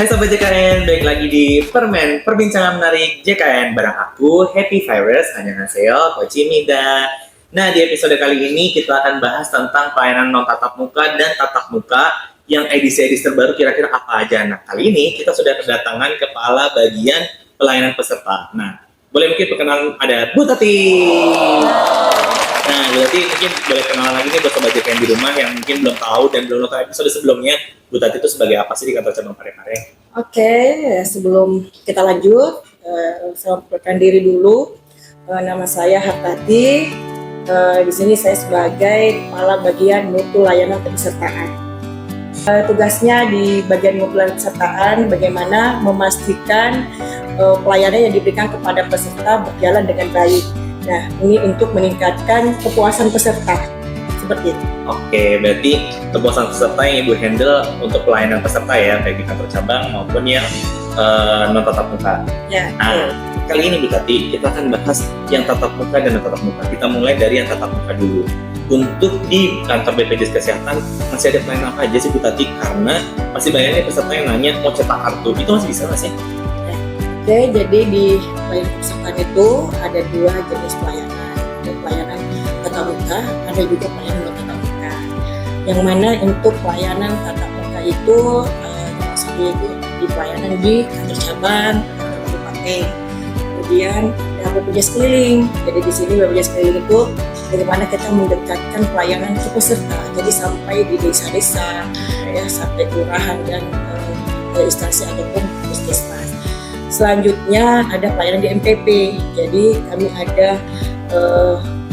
Hai Sobat JKN, balik lagi di Permen, perbincangan menarik JKN bareng aku, Happy Virus, annyeonghaseyo, Kochimida. Nah, di episode kali ini kita akan bahas tentang pelayanan non-tatap muka dan tatap muka yang edisi-edisi terbaru kira-kira apa aja. Nah, kali ini kita sudah kedatangan kepala bagian pelayanan peserta. Nah, boleh mungkin perkenalan ada Bu Tati. Nah, berarti mungkin boleh kenalan lagi nih buat Sobat JKN di rumah yang mungkin belum tahu dan belum nonton episode sebelumnya. Bu Tati itu sebagai apa sih di kantor cabang Parepare? Oke, sebelum kita lanjut, saya perkenalkan diri dulu. Nama saya Hartati. Di sini saya sebagai kepala bagian mutu layanan kepesertaan. Tugasnya di bagian mutu layanan kepesertaan bagaimana memastikan pelayanan yang diberikan kepada peserta berjalan dengan baik. Nah, ini untuk meningkatkan kepuasan peserta. Seperti itu. Oke, berarti kepuasan peserta yang Ibu handle untuk pelayanan peserta ya, baik di kantor cabang maupun yang non-tatap muka. Ya. Nah, kali ini Bu Tati, kita akan bahas yang tatap muka dan non-tatap muka. Kita mulai dari yang tatap muka dulu. Untuk di kantor BPJS Kesehatan, masih ada pelayanan apa aja sih Bu Tati? Karena masih banyak nih peserta yang nanya mau cetak kartu, itu masih bisa nggak sih? Oke, jadi di pelayanan pesertaan itu ada dua jenis pelayanan. Ada pelayanan tatap muka, ada juga pelayanan non tatap muka. Yang mana untuk pelayanan tatap muka itu maksudnya itu di pelayanan di kantor cabang, kantor kabupaten. Kemudian ada BPJS keliling. Jadi di sini BPJS keliling itu bagaimana kita mendekatkan pelayanan ke peserta. Jadi sampai di desa-desa, ya sampai kelurahan dan instansi ataupun puskesmas. Selanjutnya ada pelayanan di MPP. Jadi kami ada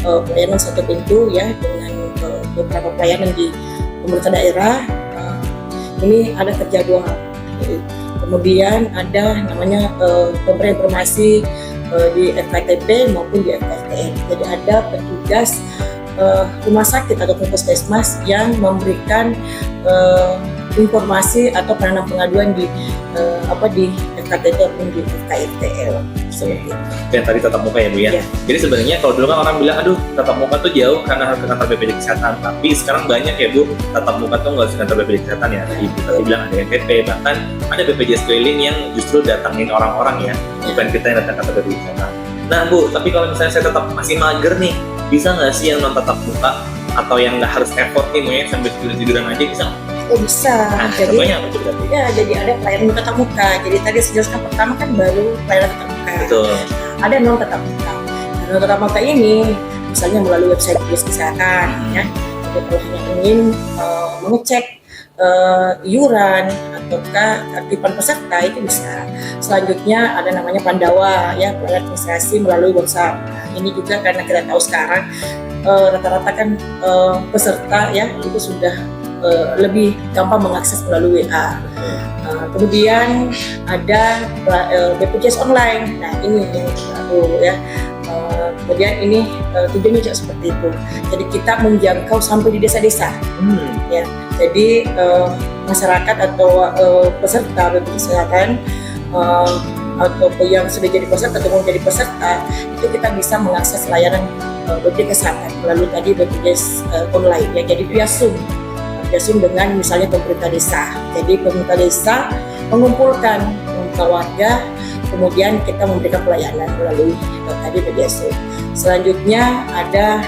pelayanan satu pintu ya dengan beberapa pelayanan di pemerintah daerah. Ini ada terjadwal. Kemudian ada namanya pemberian informasi di FKTP maupun di FKTN. Jadi ada petugas rumah sakit ataupun puskesmas yang memberikan informasi atau penanganan pengaduan di FKTP ataupun di FKRTL seperti itu. Yang tadi tatap muka ya Bu ya? Ya. Jadi sebenarnya kalau dulu kan orang bilang, aduh tatap muka tuh jauh karena harus ke kantor BPJS Kesehatan. Tapi sekarang banyak ya Bu, tatap muka tuh nggak harus ke kantor BPJS Kesehatan ya. Tadi Bu Tati bilang ada MPP, bahkan ada BPJS keliling yang justru datangin orang-orang ya, bukan kita yang datang ke kantor BPJS Kesehatan. Nah Bu, tapi kalau misalnya saya tetap masih mager nih, bisa nggak sih yang non tatap muka atau yang nggak harus effort nih, mau sambil tiduran aja bisa? Oh bisa. Nah, Jadi contohnya apa tuh berarti? ya, jadi ada pelayanan tatap muka. Jadi tadi saya jelaskan pertama kan baru pelayanan tatap muka. Betul. Ada non tatap muka. Non tatap muka ini misalnya melalui website BPJS Kesehatan ya. Jadi kalau hanya ingin mengecek iuran ataukah aktifan peserta itu bisa. Selanjutnya ada namanya Pandawa ya, pelayanan administrasi melalui WhatsApp. Ini juga karena kita tahu sekarang rata-rata kan peserta ya itu sudah lebih gampang mengakses melalui WA. Kemudian ada BPJS online. Nah ini yang baru ya. Kemudian ini tujuannya juga seperti itu. Jadi kita menjangkau sampai di desa-desa. Ya. Jadi masyarakat atau peserta BPJS Kesehatan atau yang sudah jadi peserta atau mau jadi peserta itu kita bisa mengakses layanan BPJS Kesehatan melalui tadi BPJS online ya. Jadi via Zoom dengan misalnya pemerintah desa. Jadi pemerintah desa mengumpulkan warga, kemudian kita memberikan pelayanan melalui tadi BPJS. Selanjutnya ada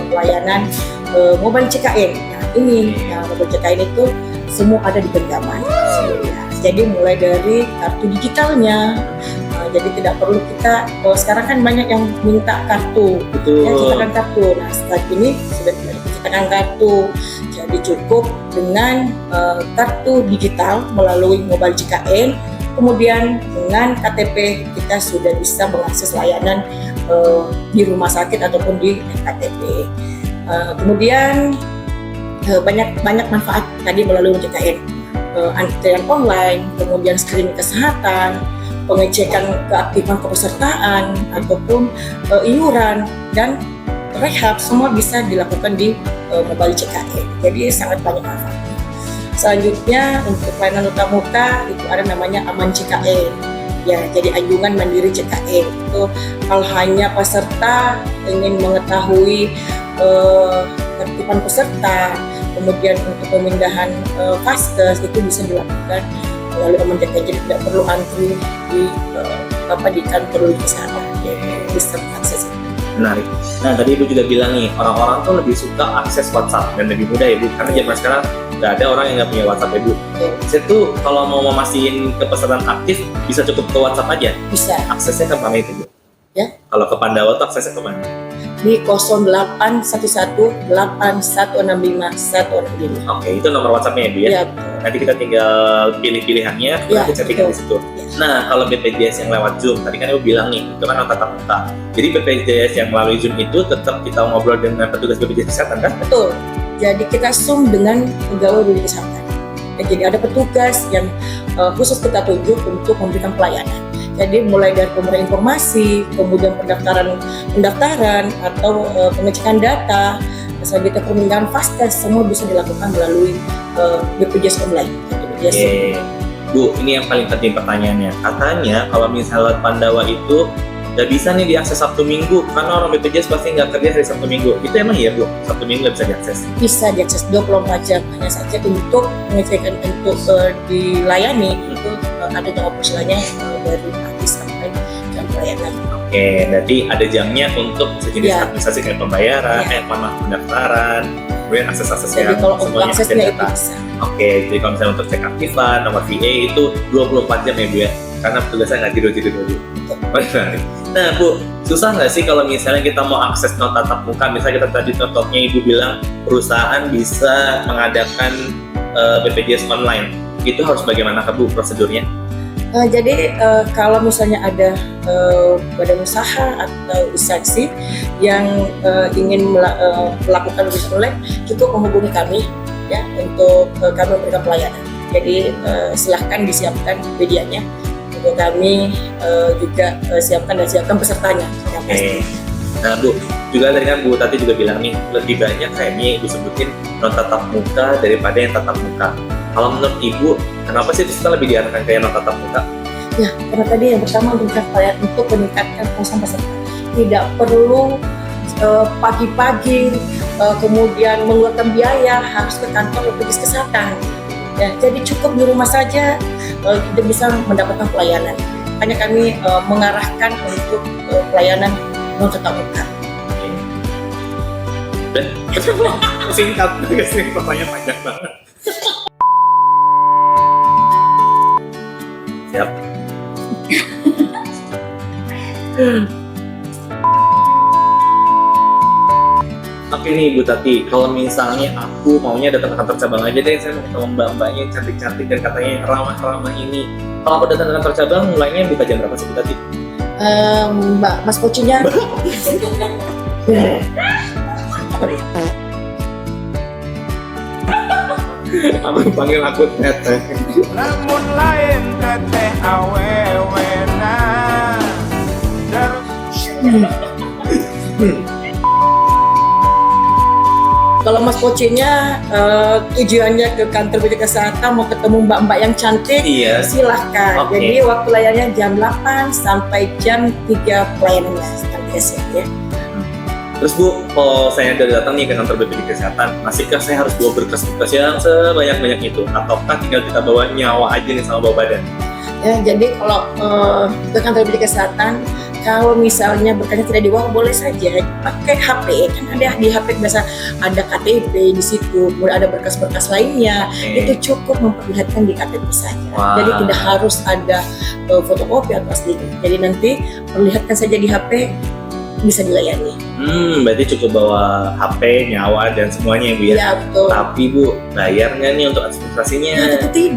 pelayanan mobile CKN. Nah ini mobile CKN itu semua ada di genggaman. Jadi mulai dari kartu digitalnya. Jadi tidak perlu kita, sekarang kan banyak yang minta kartu, ya cetakan kartu. Nah saat ini sudah tidak cetakan kartu, jadi cukup dengan kartu digital melalui mobile JKN. Kemudian dengan KTP kita sudah bisa mengakses layanan di rumah sakit ataupun di KTP. Kemudian banyak manfaat tadi melalui JKN, antrian online, kemudian screening kesehatan, pengecekan keaktifan kepesertaan ataupun iuran dan rehab semua bisa dilakukan di mobile JKN. Jadi sangat banyak manfaat. Selanjutnya untuk pelayanan tatap muka itu ada namanya Aman JKN. Ya, jadi anjungan mandiri JKN. Itu kalau hanya peserta ingin mengetahui keaktifan peserta, kemudian untuk pemindahan vaskes itu bisa dilakukan melalui Kementerian, jadi tidak perlu antri di kantor kesehatan, bisa akses. Menarik. Nah, tadi Ibu juga bilang nih, orang-orang tuh lebih suka akses WhatsApp dan lebih mudah ya Bu, karena zaman sekarang nggak ada orang yang nggak punya WhatsApp ya Bu. Saya tuh kalau mau memastikan kepesanan aktif, bisa cukup ke WhatsApp aja. Bisa. Aksesnya ke mana itu Bu? Ya. Kalau ke Pandawa tuh aksesnya ke mana? Di 0811-8165-165. Oke, itu nomor WhatsApp-nya ya Bu ya? Ya, Nanti kita tinggal pilih-pilihannya, Ya, kita chatting di betul. situ. Ya. Nah, kalau BPJS yang lewat Zoom, tadi kan Ibu bilang nih, itu kan tatap muka. Jadi BPJS yang melalui Zoom itu tetap kita ngobrol dengan petugas BPJS Kesehatan kan? Betul. Jadi kita Zoom dengan pegawai BPJS Kesehatan. Ya, jadi ada petugas yang khusus kita tunjuk untuk memberikan pelayanan. Jadi mulai dari pemberian informasi, kemudian pendaftaran atau pengecekan data, selanjutnya permintaan vaskes, semua bisa dilakukan melalui BPJS online. BPJS. Oke. Bu, ini yang paling penting pertanyaannya. Katanya kalau misalnya Pandawa itu nggak bisa nih diakses Sabtu Minggu, karena orang BPJS pasti nggak kerja hari Sabtu Minggu. Itu emang iya Bu? Sabtu Minggu nggak bisa diakses? Bisa diakses 24 jam, hanya saja untuk pengecekan untuk dilayani itu ada jam operasionalnya dari pagi sampai jam pelayanan. Oke, berarti ada jamnya untuk sejenis Ya. administrasi kayak pembayaran, pendaftaran, kemudian akses-akses Jadi yang kalau untuk semuanya aksesnya ada itu data. bisa. Oke, jadi kalau misalnya untuk cek aktifan, nomor VA itu 24 jam ya Bu ya? Karena petugasnya nggak tidur-tidur dulu. Menarik. Nah Bu, susah nggak sih kalau misalnya kita mau akses not tatap muka? Misalnya kita tadi contohnya Ibu bilang perusahaan bisa mengadakan BPJS online. Itu harus bagaimana Bu prosedurnya? Jadi kalau misalnya ada badan usaha atau instansi yang ingin melakukan bisnis online, cukup menghubungi kami ya untuk kami memberikan pelayanan. Jadi silahkan disiapkan medianya untuk kami juga siapkan pesertanya. Oke. Nah Bu, juga tadi kan Bu Tati juga bilang nih, lebih banyak kayaknya Ibu sebutin non tatap muka daripada yang tatap muka. Kalau menurut Ibu, kenapa sih kita lebih diarahkan kayak non tatap muka? Ya, karena tadi yang pertama untuk meningkatkan kepuasan peserta. Tidak perlu pagi-pagi kemudian mengeluarkan biaya harus ke kantor BPJS Kesehatan. Ya, jadi cukup di rumah saja kita bisa mendapatkan pelayanan. Hanya kami mengarahkan untuk pelayanan non tatap muka. Dan singkat, pertanyaan panjang banget. Siap. Oke nih Bu Tati, kalau misalnya aku maunya datang ke kantor cabang aja deh, saya mau ketemu mbak-mbaknya yang cantik-cantik dan katanya ramah-ramah ini. Kalau aku datang ke kantor cabang, mulainya buka jam berapa sih Bu Tati? Mbak, Mas Pocinya. Abang panggil aku Teteh. Namun lain teteh awewena Kalau Mas Pocinya tujuannya ke kantor BPJS Kesehatan mau ketemu mbak-mbak yang cantik, Iya. silahkan. Oke. Jadi waktu layarnya jam 8 sampai jam 3 pelayanannya ya. Terus Bu, kalau saya udah datang nih ke kantor BPJS Kesehatan, masihkah saya harus bawa berkas-berkas yang sebanyak-banyak itu? Ataukah tinggal kita bawa nyawa aja nih sama bawa badan? Ya, jadi kalau ke kantor BPJS Kesehatan, kalau misalnya berkasnya tidak dibawa, boleh saja pakai HP. Kan ada di HP biasa ada KTP di situ, kemudian ada berkas-berkas lainnya. Oke. Itu cukup memperlihatkan di KTP saja. Wah. Jadi tidak harus ada fotokopi atau asli. Jadi nanti perlihatkan saja di HP, bisa dilayani. Berarti cukup bawa HP, nyawa, dan semuanya ya Bu ya? Ya, betul. Tapi Bu, bayar nggak nih untuk administrasinya? Nah, itu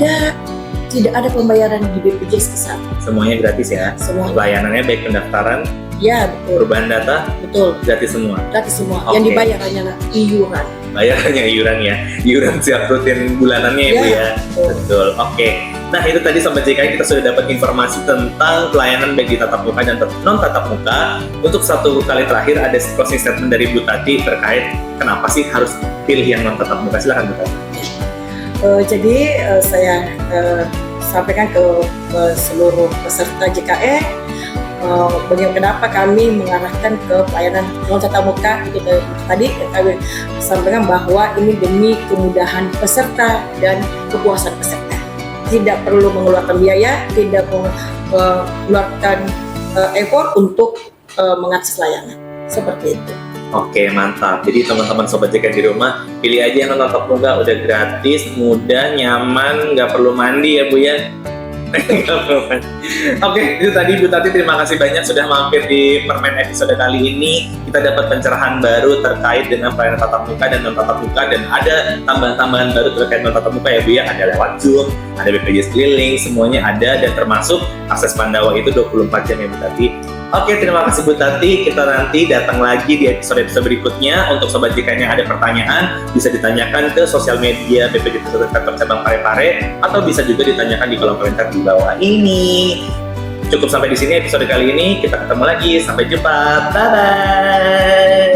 tidak ada pembayaran di BPJS Kesehatan. Semuanya gratis ya? Semua. Layanannya baik pendaftaran, Ya, betul. perubahan data, Betul. gratis semua. Gratis semua. Oke. Yang dibayar hanyalah iuran. Bayarnya iuran ya, iuran siap rutin bulanannya ya Bu ya? betul. Betul, oke. Nah itu tadi Sobat JKI kita sudah dapat informasi tentang pelayanan baik di tatap muka dan non tatap muka. Untuk satu kali terakhir ada closing statement dari Bu Tati terkait kenapa sih harus pilih yang non tatap muka. Silakan Bu Tati. Jadi saya sampaikan ke seluruh peserta JKE bagaimana kenapa kami mengarahkan ke pelayanan non tatap muka. Itu tadi kami sampaikan bahwa ini demi kemudahan peserta dan kepuasan peserta. tidak perlu mengeluarkan biaya, tidak mengeluarkan effort untuk mengakses layanan. Seperti itu. Oke, mantap. Jadi teman-teman Sobat JKN di rumah, pilih aja yang nonton tatap muka, udah gratis, mudah, nyaman, nggak perlu mandi ya Bu ya. Oke, itu tadi Bu Tati, terima kasih banyak sudah mampir di Permen episode kali ini. Kita dapat pencerahan baru terkait dengan pelayanan tatap muka dan non tatap muka, dan ada tambahan-tambahan baru terkait non tatap muka ya Bu ya. Ada lewat Zoom, ada BPJS keliling, semuanya ada, dan termasuk akses Pandawa itu 24 jam ya Bu Tati. Oke, terima kasih Bu Tati. Kita nanti datang lagi di episode-episode berikutnya. Untuk Sobat JKN yang ada pertanyaan, bisa ditanyakan ke sosial media BPJS Kantor Cabang Parepare, atau bisa juga ditanyakan di kolom komentar di bawah ini. Cukup sampai di sini episode kali ini. Kita ketemu lagi. Sampai jumpa. Bye-bye.